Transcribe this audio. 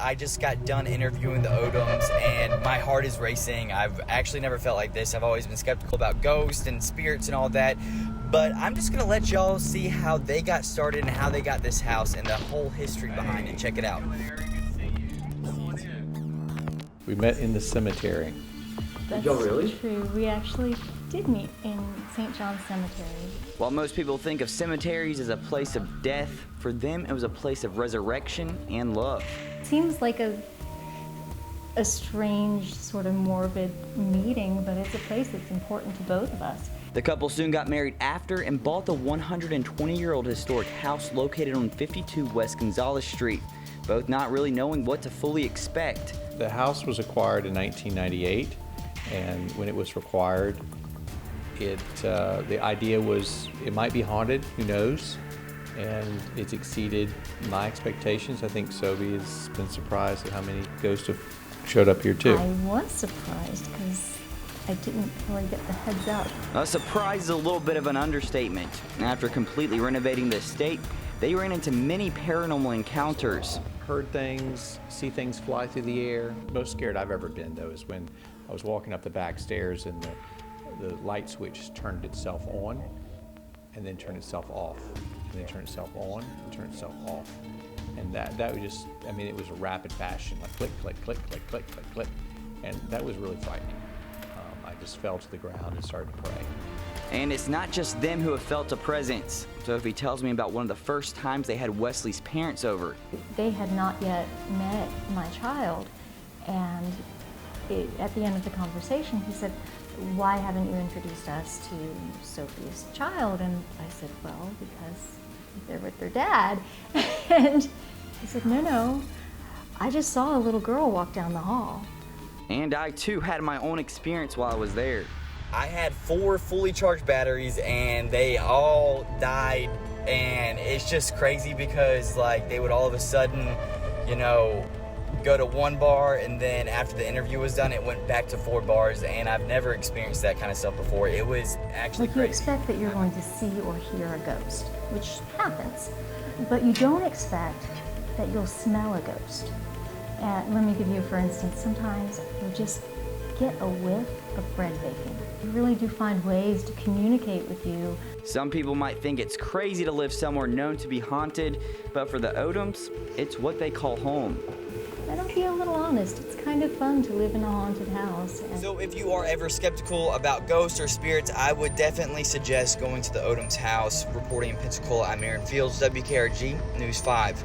I just got done interviewing the Odoms, and my heart is racing. I've actually never felt like this. I've always been skeptical about ghosts and spirits and all that. But I'm just going to let y'all see how they got started and how they got this house and the whole history behind it. Check it out. We met in the cemetery. That's really? True. We actually did meet in St. John's Cemetery. While most people think of cemeteries as a place of death, for them it was a place of resurrection and love. Seems like a strange, sort of morbid meeting, but it's a place that's important to both of us. The couple soon got married after and bought the 120-year-old historic house located on 52 West Gonzales Street, both not really knowing what to fully expect. The house was acquired in 1998, and when it was acquired, the idea was it might be haunted, who knows, and it's exceeded my expectations. I think Sophie has been surprised at how many ghosts have showed up here too. I was surprised because I didn't really get the heads up. A surprise is a little bit of an understatement. After completely renovating the estate, they ran into many paranormal encounters. Heard things, see things fly through the air. Most scared I've ever been, though, is when I was walking up the back stairs and the light switch turned itself on and then turned itself off, and then turned itself on and turned itself off. And that was just, I mean, it was a rapid fashion, like click, click, click, click, click, click, click. And that was really frightening. I just fell to the ground and started to pray. And it's not just them who have felt a presence. Sophie tells me about one of the first times they had Wesley's parents over. They had not yet met my child, and at the end of the conversation, he said, "Why haven't you introduced us to Sophie's child?" And I said, "Well, because they're with their dad." And he said, No, I just saw a little girl walk down the hall. And I too had my own experience while I was there. I had 4 fully charged batteries and they all died, and it's just crazy because like they would all of a sudden, you know, go to 1 bar, and then after the interview was done it went back to 4 bars, and I've never experienced that kind of stuff before. It was actually like crazy. You expect that you're going to see or hear a ghost, which happens, but you don't expect that you'll smell a ghost. And let me give you, for instance, sometimes you'll just get a whiff of bread baking. You really do find ways to communicate with you. Some people might think it's crazy to live somewhere known to be haunted, but for the Odoms, it's what they call home. And I'll be a little honest, it's kind of fun to live in a haunted house. So if you are ever skeptical about ghosts or spirits, I would definitely suggest going to the Odoms house. Reporting in Pensacola, I'm Aaron Fields, WKRG News 5.